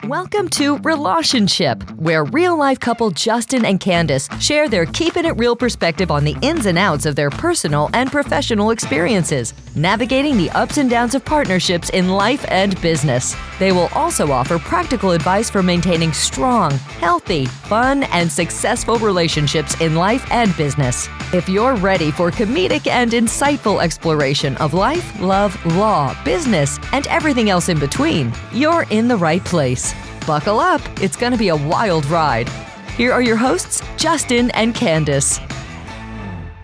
Welcome to Relationship, where real-life couple Justin and Candise share their keeping it real perspective on the ins and outs of their personal and professional experiences, navigating the ups and downs of partnerships in life and business. They will also offer practical advice for maintaining strong, healthy, fun, and successful relationships in life and business. If you're ready for comedic and insightful exploration of life, love, law, business, and everything else in between, you're in the right place. Buckle up, it's going to be a wild ride. Here are your hosts, Justin and Candise.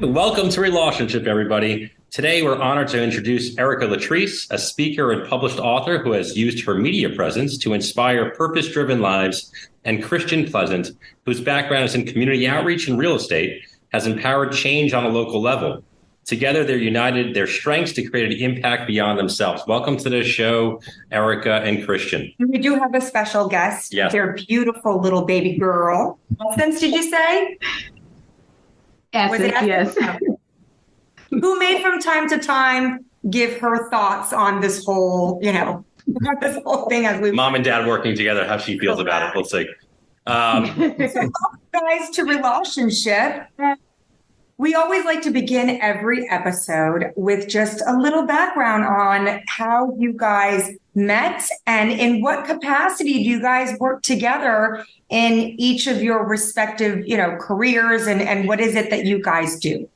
Welcome to Relationship, everybody. Today, we're honored to introduce Erica Latrice, a speaker and published author who has used her media presence to inspire purpose-driven lives, and Christian Pleasant, whose background is in community outreach and real estate, has empowered change on a local level. Together, they're united their strengths to create an impact beyond themselves. Welcome to the show, Erica and Christian. We do have a special guest. Yes. Their beautiful little baby girl. Essence, did you say? Essence, yes. Who may from time to time give her thoughts on this whole, this whole thing as we... Mom and dad working together, how she feels about it. We'll see. So welcome, guys, to Relationship. We always like to begin every episode with just a little background on how you guys met and in what capacity do you guys work together in each of your respective, careers and what is it that you guys do?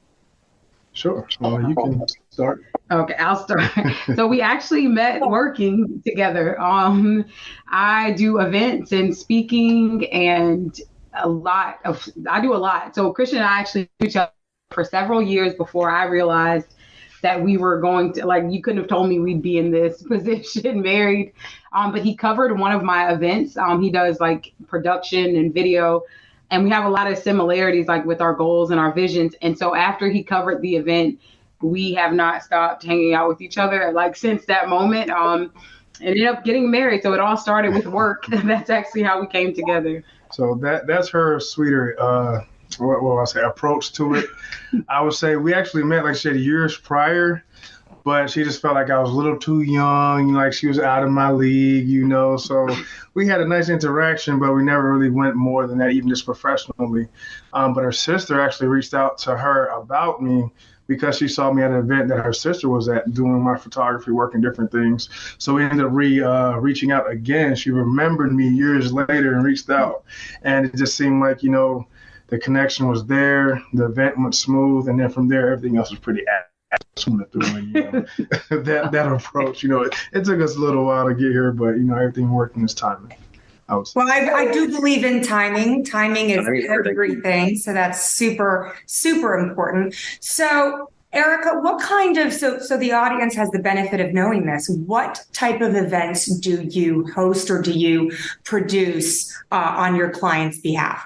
Sure. You can start. Okay, I'll start. So we actually met working together. I do events and speaking and I do a lot. So Christian and I actually knew each other for several years before I realized that we were going to, you couldn't have told me we'd be in this position, married. But he covered one of my events. He does production and video, and we have a lot of similarities with our goals and our visions. And so after he covered the event, we have not stopped hanging out with each other since that moment. Ended up getting married. So it all started with work. That's actually how we came together. So that's her sweeter, approach to it. I would say we actually met, like I said, years prior, but she just felt like I was a little too young, she was out of my league, so we had a nice interaction, but we never really went more than that, even just professionally. But her sister actually reached out to her about me because she saw me at an event that her sister was at doing my photography work and different things. So we ended up reaching out again. She remembered me years later and reached out, and it just seemed like, the connection was there, the event went smooth, and then from there, everything else was pretty smooth doing, that approach. It took us a little while to get here, but, everything worked in its timing. Well, I do believe in timing. Timing is everything. So that's super, super important. So, Erica, what kind of, so the audience has the benefit of knowing this. What type of events do you host or do you produce on your clients' behalf?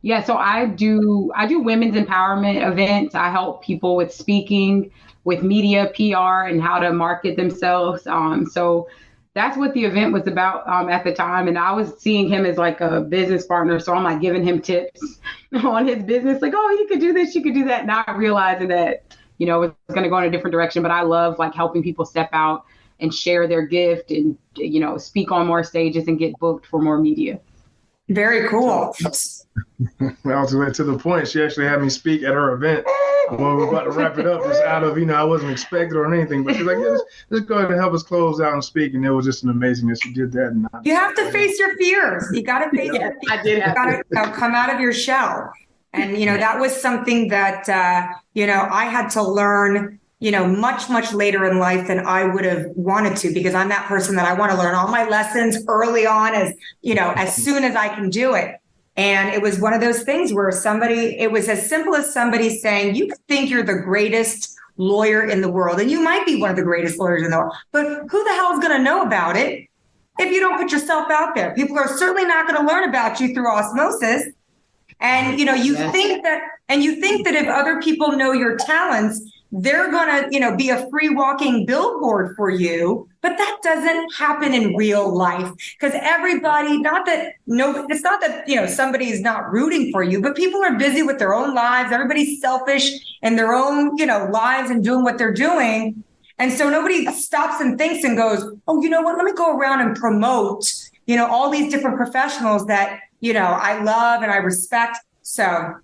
Yeah, so I do women's empowerment events. I help people with speaking, with media, PR, and how to market themselves. So that's what the event was about at the time. And I was seeing him as a business partner. So I'm giving him tips on his business, you could do this, you could do that, not realizing that, it's going to go in a different direction. But I love helping people step out and share their gift and, speak on more stages and get booked for more media. Very cool. Well, to the point, she actually had me speak at her event when we were about to wrap it up. Just out of, I wasn't expected or anything, but she's like, just go ahead and help us close out and speak. And it was just an amazing that she did that. And you have to face your fears. You got to face your fears. I did. You got to come out of your shell. And, that was something that, I had to learn, much, much later in life than I would have wanted to, because I'm that person that I want to learn all my lessons early on as soon as I can do it. And it was one of those things where it was as simple as somebody saying, you think you're the greatest lawyer in the world, and you might be one of the greatest lawyers in the world, but who the hell is going to know about it if you don't put yourself out there? People are certainly not going to learn about you through osmosis. And, you think that if other people know your talents, they're going to, be a free walking billboard for you. But that doesn't happen in real life, because everybody, it's not that, somebody's not rooting for you, but people are busy with their own lives. Everybody's selfish in their own, lives and doing what they're doing. And so nobody stops and thinks and goes, oh, you know what? Let me go around and promote all these different professionals that, I love and I respect. So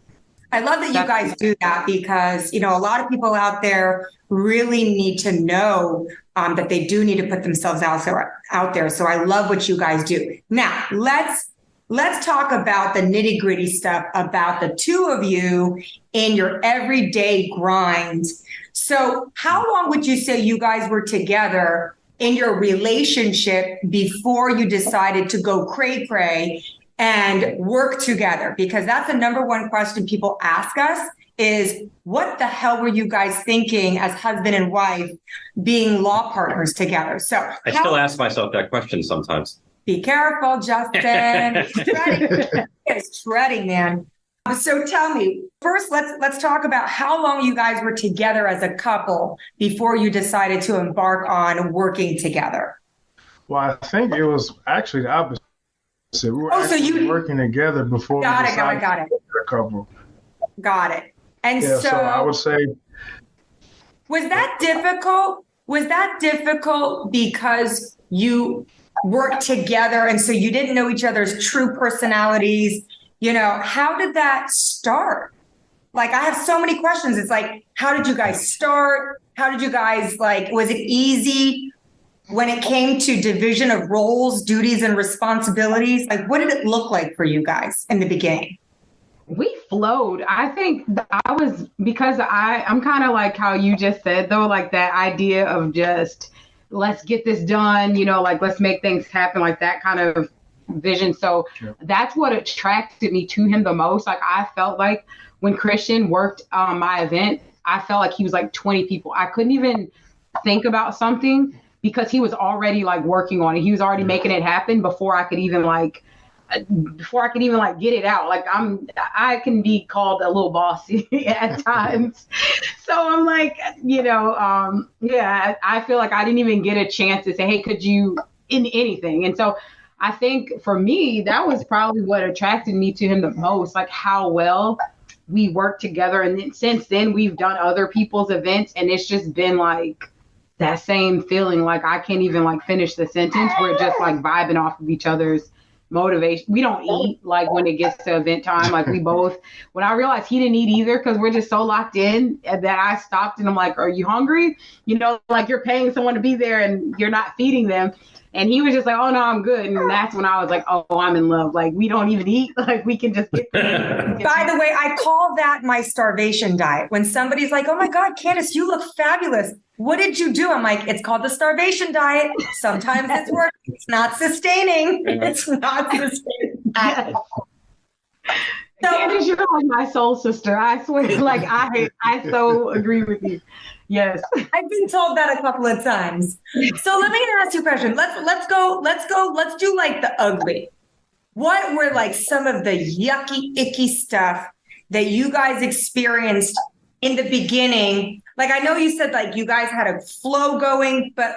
I love that you guys do that because, a lot of people out there really need to know that they do need to put themselves out there. So I love what you guys do. Now, let's talk about the nitty gritty stuff about the two of you in your everyday grind. So how long would you say you guys were together in your relationship before you decided to go cray-cray and work together? Because that's the number one question people ask us is, what the hell were you guys thinking as husband and wife being law partners together? So I still ask myself that question sometimes. Be careful, Justin. It's treading, man. So tell me, first, let's talk about how long you guys were together as a couple before you decided to embark on working together. Well, I think it was actually the opposite. We were working together before we decided to be a couple. Got it. And so I would say, was that difficult? Was that difficult because you worked together and so you didn't know each other's true personalities? How did that start? Like, I have so many questions. It's like, how did you guys start? How did you guys, was it easy when it came to division of roles, duties, and responsibilities? Like, what did it look like for you guys in the beginning? We flowed. I think because I'm kind of like how you just said, though, like that idea of just, let's get this done, let's make things happen, like that kind of vision. So that's what attracted me to him the most. Like, I felt like when Christian worked on my event, I felt like he was like 20 people. I couldn't even think about something because he was already working on it. He was already making it happen before I could even get it out. Like, I can be called a little bossy at times. So I'm like, I feel like I didn't even get a chance to say, hey, could you in anything? And so I think for me, that was probably what attracted me to him the most, like how well we work together. And then, since then we've done other people's events and it's just been like that same feeling. Like, I can't even finish the sentence. We're just vibing off of each other's motivation. We don't eat when it gets to event time. We both, when I realized he didn't eat either, because we're just so locked in, that I stopped and I'm like, are you hungry? You're paying someone to be there and you're not feeding them. And he was just like, oh no, I'm good. And that's when I was like, oh, I'm in love. We don't even eat. We can just get By the way, I call that my starvation diet. When somebody's like, oh my God, Candise, you look fabulous. What did you do? I'm like, it's called the starvation diet. Sometimes it's working. It's not sustaining. It's not sustaining. So, Candise, you're like my soul sister. I swear, I so agree with you. Yes. I've been told that a couple of times. So let me ask you a question. Let's do the ugly. What were some of the yucky, icky stuff that you guys experienced in the beginning? I know you said you guys had a flow going, but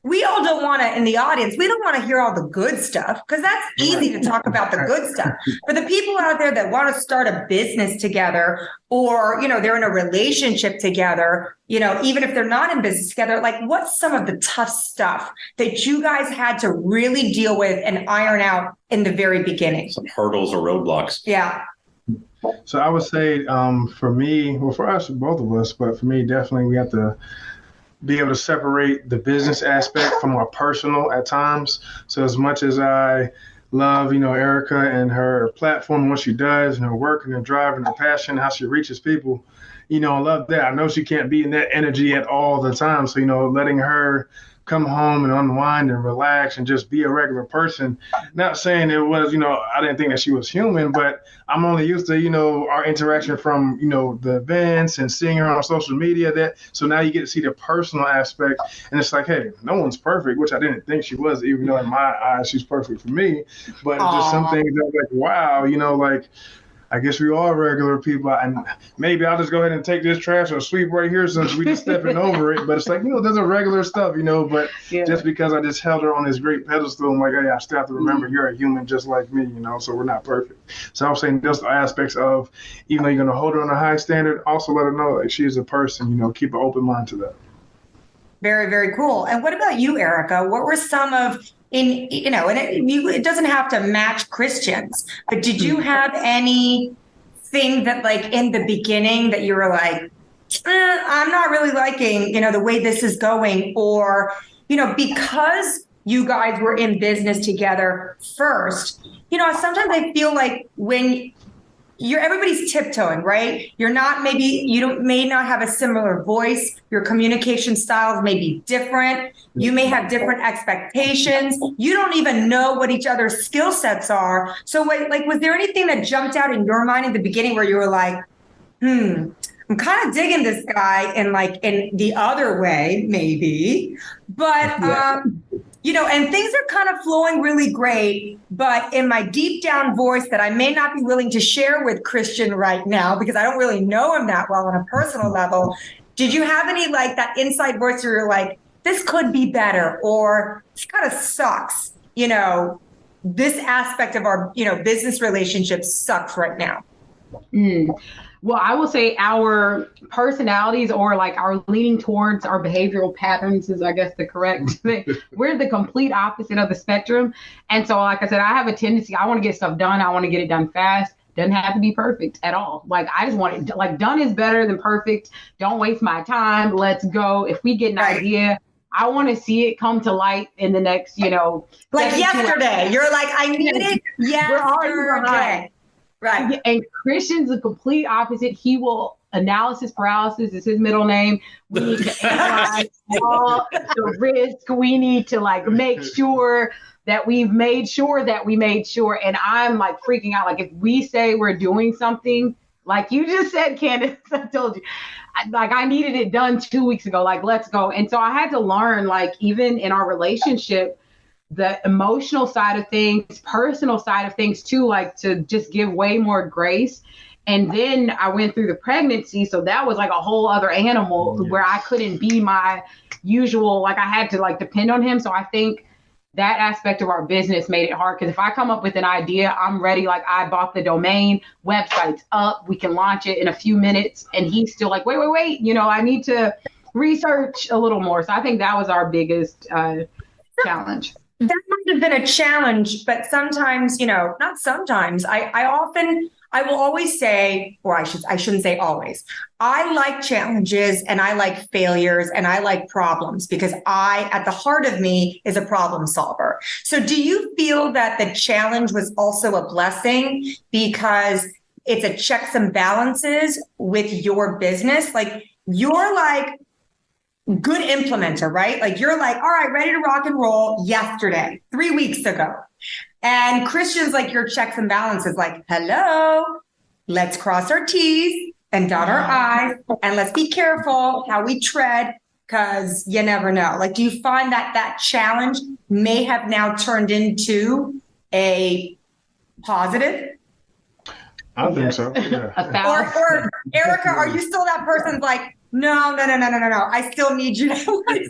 we all don't want to, in the audience, we don't want to hear all the good stuff because that's easy to talk about the good stuff. For the people out there that want to start a business together or, they're in a relationship together, even if they're not in business together, what's some of the tough stuff that you guys had to really deal with and iron out in the very beginning? Some hurdles or roadblocks. Yeah. So I would say for me, well, for us, both of us, but for me, definitely we have to be able to separate the business aspect from our personal at times. So as much as I love, Erica and her platform, what she does, and her work and her drive and her passion, how she reaches people, I love that. I know she can't be in that energy at all the time. So, letting her come home and unwind and relax and just be a regular person. Not saying it was, I didn't think that she was human, but I'm only used to, our interaction from, the events and seeing her on social media. So now you get to see the personal aspect. And it's like, hey, no one's perfect, which I didn't think she was, even though in my eyes she's perfect for me. But it's just some things that like, wow, I guess we are regular people, and maybe I'll just go ahead and take this trash or sweep right here since we just stepping over it. But it's there's a regular stuff, but just because I just held her on this great pedestal, I'm like, hey, I still have to remember you're a human just like me, so we're not perfect. So I'm saying just the aspects of, even though you're going to hold her on a high standard, also let her know she is a person, keep an open mind to that. Very, very cool. And what about you, Erica? What were some of it doesn't have to match Christians, but did you have anything that like in the beginning that you were like, I'm not really liking, the way this is going, or, because you guys were in business together first, sometimes I feel like when everybody's tiptoeing, right? You may not have a similar voice. Your communication styles may be different. You may have different expectations. You don't even know what each other's skill sets are. So was there anything that jumped out in your mind in the beginning where you were like, I'm kind of digging this guy in the other way, maybe, but, and things are kind of flowing really great, but in my deep down voice that I may not be willing to share with Christian right now, because I don't really know him that well on a personal level. Did you have any that inside voice where you're like, this could be better, or this kind of sucks, this aspect of our, business relationship sucks right now? Well, I will say our personalities, or our leaning towards our behavioral patterns, is I guess the correct thing. We're the complete opposite of the spectrum. And so, like I said, I have a tendency, I want to get stuff done. I want to get it done fast. Doesn't have to be perfect at all. I just want it, done is better than perfect. Don't waste my time. Let's go. If we get an idea, I want to see it come to light in the next, like yesterday. You're like, I need it yesterday. We're already behind. Right. And Christian's the complete opposite. He will, analysis paralysis is his middle name. We need to analyze all the risk. We need to make sure that we've made sure that we made sure. And I'm freaking out. If we say we're doing something, like you just said, Candise, I told you, I needed it done 2 weeks ago. Let's go. And so I had to learn, even in our relationship, the emotional side of things, personal side of things too, to just give way more grace. And then I went through the pregnancy. So that was a whole other animal where I couldn't be my usual, I had to depend on him. So I think that aspect of our business made it hard, because if I come up with an idea, I'm ready. I bought the domain, website's up, we can launch it in a few minutes. And he's still wait, I need to research a little more. So I think that was our biggest challenge. That might have been a challenge, but sometimes, not sometimes. I will always say, or I shouldn't say always. I like challenges and I like failures and I like problems, because at the heart of me, is a problem solver. So do you feel that the challenge was also a blessing because it's a checks and balances with your business? You're good implementer, right? You're all right, ready to rock and roll yesterday, 3 weeks ago. And Christian's your checks and balances, hello, let's cross our T's and dot our I's, and let's be careful how we tread, because you never know. Do you find that challenge may have now turned into a positive? I think so. Yeah. Or Erica, are you still that person's no. I still need you. I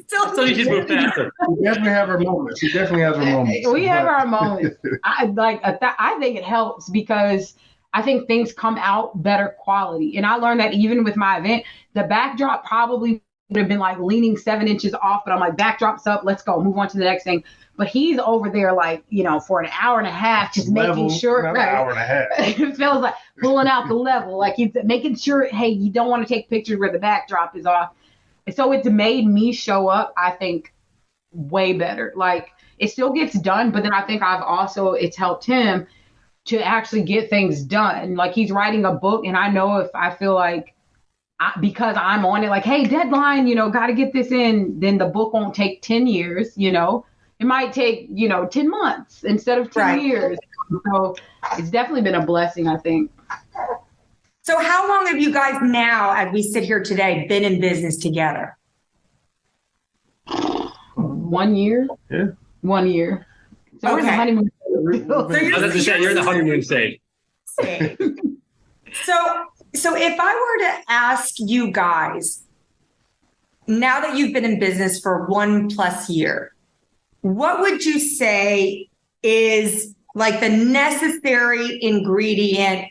still need you to move faster. We definitely have our moments. We definitely have our moments. We have our moments. I think it helps because I think things come out better quality. And I learned that even with my event, the backdrop probably would have been leaning 7 inches off, but I'm backdrop's up. Let's go. Move on to the next thing. But he's over there for an hour and a half, just making sure. An hour and a half. It feels like pulling out the level, he's making sure, hey, you don't want to take pictures where the backdrop is off. And so it's made me show up, I think, way better. It still gets done, but then I think it's helped him to actually get things done. He's writing a book, and I know if I feel because I'm on it, hey, deadline, got to get this in, then the book won't take 10 years, It might take, 10 months instead of 2 years. So it's definitely been a blessing, I think. So how long have you guys now, as we sit here today, been in business together? 1 year. Yeah. 1 year. So we're in the honeymoon. You're in the honeymoon stage. So if I were to ask you guys, now that you've been in business for 1+ year, what would you say is the necessary ingredient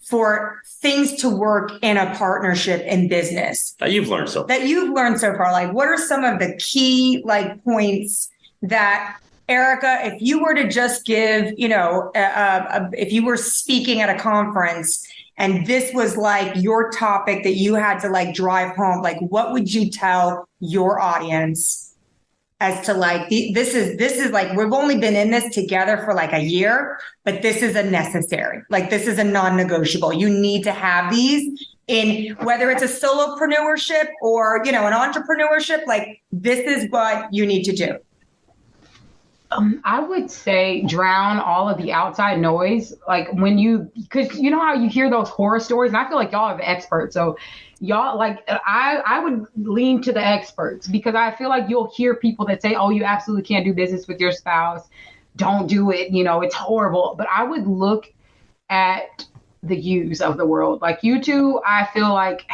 for things to work in a partnership in business? That you've learned so far. What are some of the key points that Erica, if you were to just give, if you were speaking at a conference and this was like your topic that you had to like drive home, like what would you tell your audience as to like, this is like, we've only been in this together for like a year, but this is a necessary, like this is a non-negotiable. You need to have these in whether it's a solopreneurship or, an entrepreneurship, like this is what you need to do. I would say drown all of the outside noise. Like because you know how you hear those horror stories, and I feel like y'all are the experts. So y'all, like, I would lean to the experts because I feel like you'll hear people that say, oh, you absolutely can't do business with your spouse. Don't do it. It's horrible. But I would look at the yous of the world. Like you two, I feel like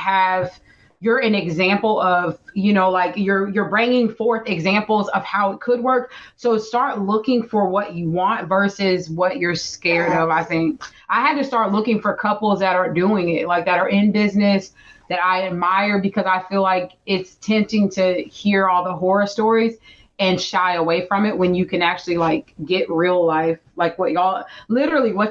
you're an example of, like you're bringing forth examples of how it could work. So start looking for what you want versus what you're scared of. I think I had to start looking for couples that are doing it, like that are in business that I admire, because I feel like it's tempting to hear all the horror stories and shy away from it when you can actually like get real life, like what y'all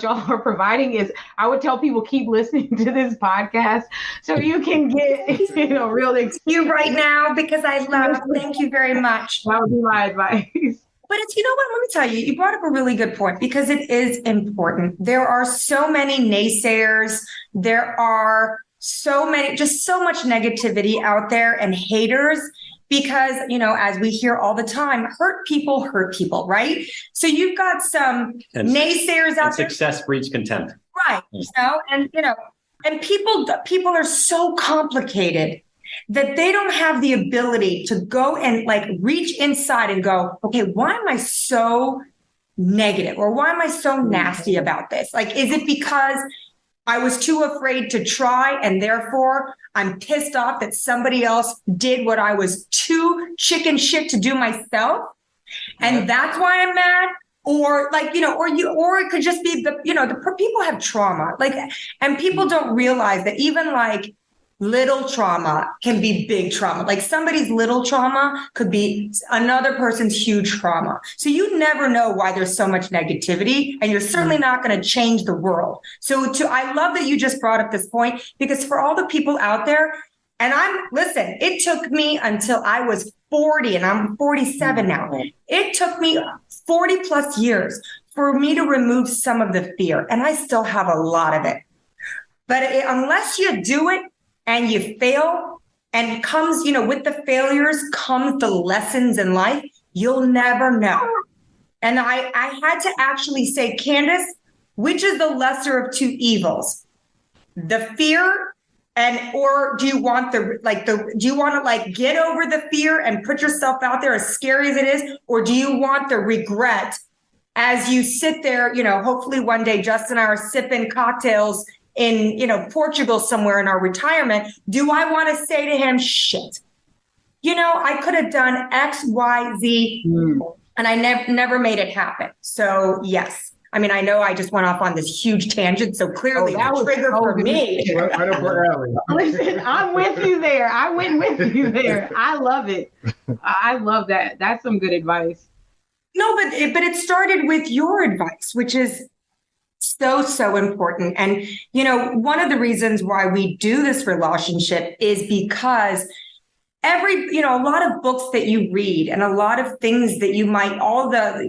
are providing is, I would tell people keep listening to this podcast so you can get, real experience. You right now, because I love, thank you very much. That would be my advice. But it's, what, let me tell you, you brought up a really good point because it is important. There are so many naysayers. There are so much negativity out there and haters. Because, as we hear all the time, hurt people, right? So you've got some naysayers out there. Success breeds contempt. Right. And people are so complicated that they don't have the ability to go and like reach inside and go, okay, why am I so negative? Or why am I so nasty about this? Like, is it because I was too afraid to try and therefore I'm pissed off that somebody else did what I was too chicken shit to do myself? And that's why I'm mad? Or like, or it could just be the people have trauma, like, and people don't realize that even like little trauma can be big trauma. Like somebody's little trauma could be another person's huge trauma. So you never know why there's so much negativity, and you're certainly not going to change the world. So I love that you just brought up this point, because for all the people out there, and it took me until I was 40 and I'm 47 now. It took me 40 plus years for me to remove some of the fear, and I still have a lot of it. But unless you do it, and you fail, and comes, with the failures comes the lessons in life, you'll never know. And I had to actually say, Candise, which is the lesser of two evils? The fear, or do you want do you want to like get over the fear and put yourself out there as scary as it is? Or do you want the regret as you sit there, hopefully one day Justin and I are sipping cocktails in, Portugal somewhere in our retirement? Do I want to say to him, shit, I could have done X, Y, Z, and I never made it happen. So yes. I mean, I know I just went off on this huge tangent, so clearly that was trigger for me. Right up our alley. Listen, I'm with you there. I went with you there. I love it. I love that. That's some good advice. No, but it started with your advice, which is so important. And, one of the reasons why we do this relationship is because a lot of books that you read and a lot of things that you might,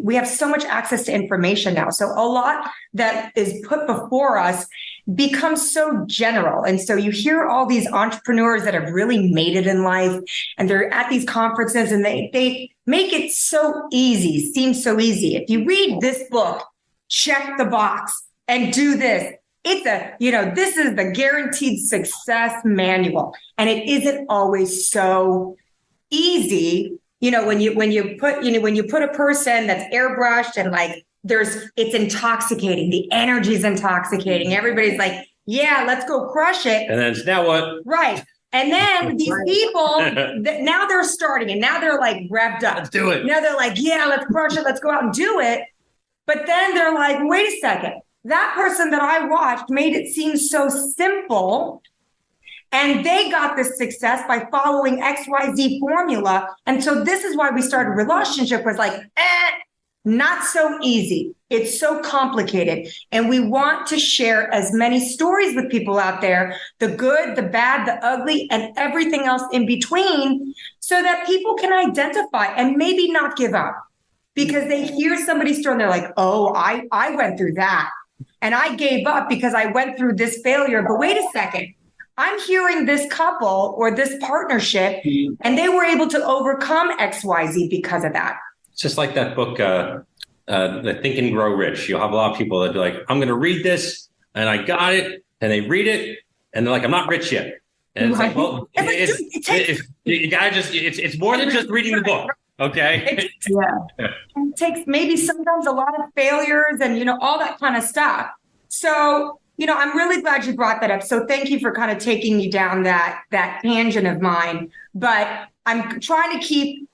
we have so much access to information now. So a lot that is put before us becomes so general. And so you hear all these entrepreneurs that have really made it in life, and they're at these conferences and they make it so easy, seems so easy. If you read this book, check the box and do this. It's this is the guaranteed success manual. And it isn't always so easy. When you put a person that's airbrushed and like it's intoxicating. The energy is intoxicating. Everybody's like, yeah, let's go crush it. And then it's now what? Right. And then these people, now they're starting and now they're like revved up. Let's do it. Now they're like, yeah, let's crush it. Let's go out and do it. But then they're like, wait a second. That person that I watched made it seem so simple. And they got this success by following XYZ formula. And so this is why we started a relationship, was like, Not so easy. It's so complicated. And we want to share as many stories with people out there, the good, the bad, the ugly, and everything else in between, so that people can identify and maybe not give up. Because they hear somebody's story and they're like, oh, I went through that. And I gave up because I went through this failure. But wait a second. I'm hearing this couple or this partnership, and they were able to overcome XYZ because of that. It's just like that book, the Think and Grow Rich. You'll have a lot of people that be like, I'm going to read this, and I got it, and they read it, and they're like, I'm not rich yet. And it's like, well, you gotta it's more than just reading the book, okay? It takes maybe sometimes a lot of failures and, all that kind of stuff. So, I'm really glad you brought that up. So thank you for kind of taking me down that tangent of mine. But I'm trying to keep,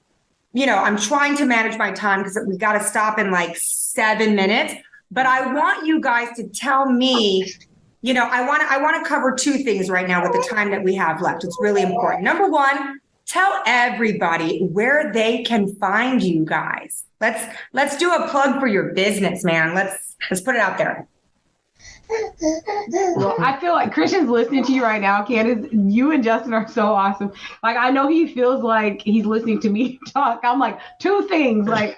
I'm trying to manage my time because we got to stop in like 7 minutes. But I want you guys to tell me, I want to cover 2 things right now with the time that we have left. It's really important. Number 1, tell everybody where they can find you guys. Let's do a plug for your business, man. Let's put it out there. Well, I feel like Christian's listening to you right now, Candise. You and Justin are so awesome. Like, I know he feels like he's listening to me talk. I'm like, 2 things. Like,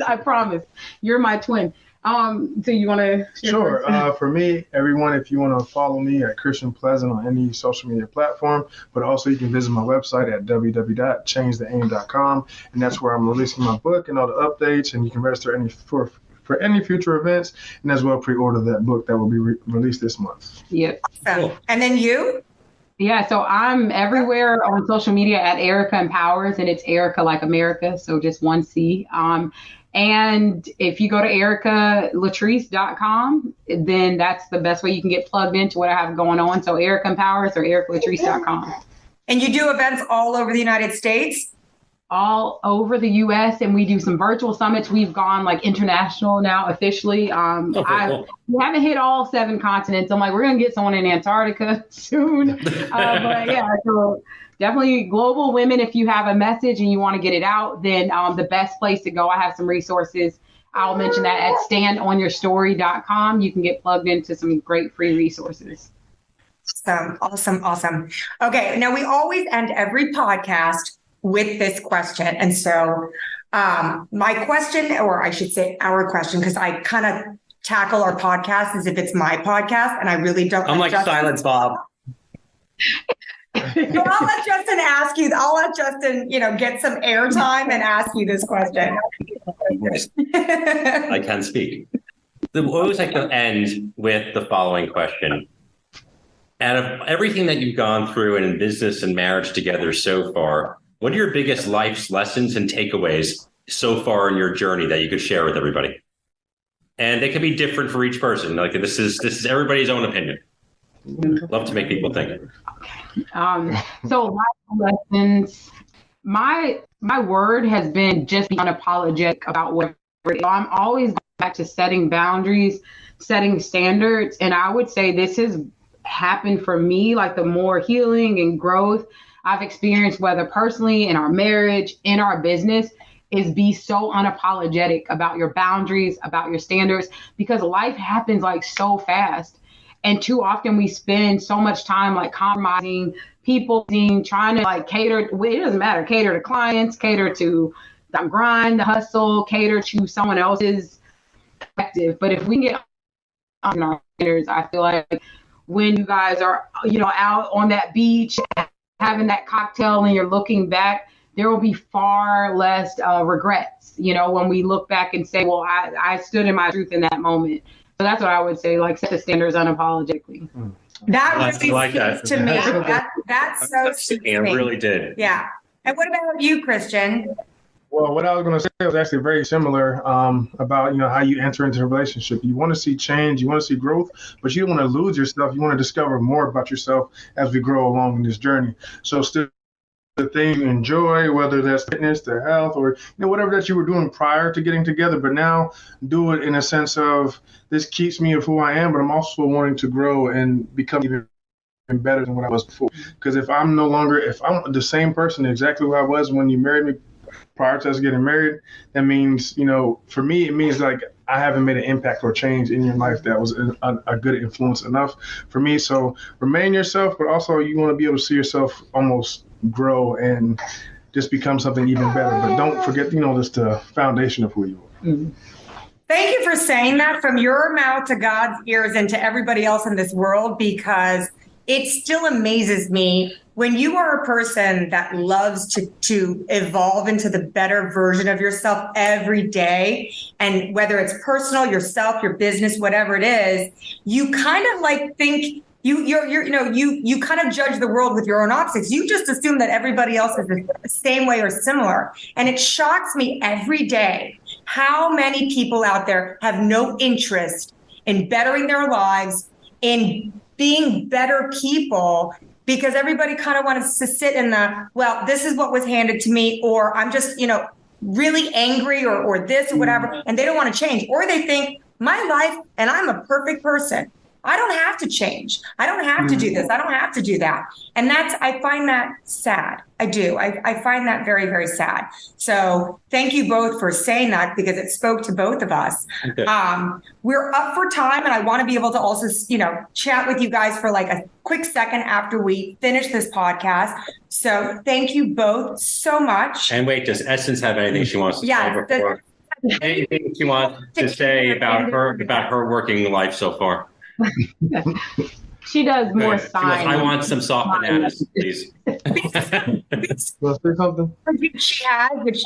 I promise. You're my twin. So you want to? Sure. For me, everyone, if you want to follow me at Christian Pleasant on any social media platform, but also you can visit my website at www.changetheaim.com, and that's where I'm releasing my book and all the updates, and you can register for any future events, and as well pre-order that book that will be released this month. Yep. Cool. And then you? Yeah, so I'm everywhere on social media at Erica Empowers, and it's Erica like America, so just 1 C. And if you go to ericalatrice.com, then that's the best way you can get plugged into what I have going on. So Erica Empowers or ericalatrice.com. And you do events all over the United States? All over the U.S. and we do some virtual summits. We've gone like international now officially. We haven't hit all 7 continents. I'm like, we're gonna get someone in Antarctica soon. But yeah, so definitely global women. If you have a message and you want to get it out, then the best place to go. I have some resources. I'll mention that at standonyourstory.com. You can get plugged into some great free resources. Awesome. Okay, now we always end every podcast with this question. And so my question, or I should say our question, because I kind of tackle our podcast as if it's my podcast, and I really don't. I'm like Silence Bob. So I'll let Justin ask you. I'll let Justin, get some airtime and ask you this question. I can speak. I always like to end with the following question. Out of everything that you've gone through in business and marriage together so far, what are your biggest life's lessons and takeaways so far in your journey that you could share with everybody? And they can be different for each person. Like this is everybody's own opinion. Love to make people think. So life lessons. My word has been just be unapologetic about whatever it is. I'm always going back to setting boundaries, setting standards, and I would say this has happened for me. Like the more healing and growth I've experienced, whether personally, in our marriage, in our business, is be so unapologetic about your boundaries, about your standards, because life happens like so fast. And too often we spend so much time like compromising, people trying to like cater. It doesn't matter, cater to clients, cater to the grind, the hustle, cater to someone else's perspective. But if we can get on our standards, I feel like when you guys are, out on that beach, having that cocktail and you're looking back, there will be far less regrets, when we look back and say, well, I stood in my truth in that moment. So that's what I would say, like set the standards unapologetically. That really like speaks to me. That's so sweet. It really did. Yeah. And what about you, Christian? Well, what I was going to say was actually very similar about, how you enter into a relationship. You want to see change, you want to see growth, but you don't want to lose yourself. You want to discover more about yourself as we grow along in this journey. So still the thing you enjoy, whether that's fitness, the health, or whatever that you were doing prior to getting together, but now do it in a sense of this keeps me of who I am, but I'm also wanting to grow and become even better than what I was before. Because if I'm the same person, exactly who I was when you married me prior to us getting married, that means, for me, it means like I haven't made an impact or change in your life that was a good influence enough for me. So remain yourself, but also you want to be able to see yourself almost grow and just become something even better. But don't forget, just the foundation of who you are. Mm-hmm. Thank you for saying that from your mouth to God's ears and to everybody else in this world, because it still amazes me when you are a person that loves to evolve into the better version of yourself every day. And whether it's personal, yourself, your business, whatever it is, you kind of like think you kind of judge the world with your own optics. You just assume that everybody else is the same way or similar. And it shocks me every day how many people out there have no interest in bettering their lives, in being better people, because everybody kind of wants to sit in this is what was handed to me, or I'm just, really angry or this or whatever, and they don't want to change. Or they think my life and I'm a perfect person. I don't have to change. I don't have to do this. I don't have to do that. And I find that sad. I do. I find that very, very sad. So thank you both for saying that, because it spoke to both of us. Okay. We're up for time, and I want to be able to also, chat with you guys for like a quick second after we finish this podcast. So thank you both so much. And wait, does Essence have anything she wants to say before? Anything she wants to say about her working life so far? She does more signs. I want some soft bananas, please. Want to say something? She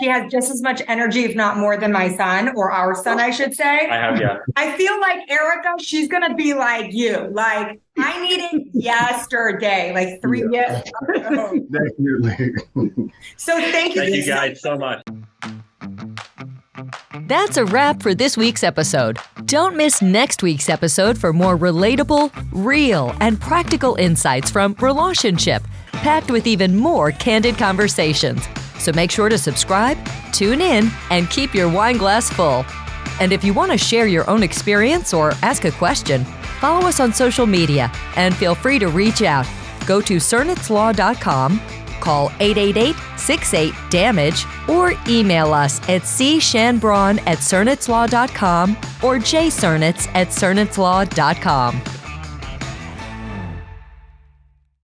has just as much energy, if not more, than my son, or our son, I should say. I have, yeah. I feel like Erica, she's going to be like you. Like, I needed yesterday, like 3 years ago. Definitely. So thank you. Thank you guys so much. That's a wrap for this week's episode. Don't miss next week's episode for more relatable, real, and practical insights from Relationship, packed with even more candid conversations. So make sure to subscribe, tune in, and keep your wine glass full. And if you want to share your own experience or ask a question, follow us on social media and feel free to reach out. Go to CernitzLaw.com, call 888-68-DAMAGE, or email us at cshanbron@CernitzLaw.com or jcernitz@CernitzLaw.com.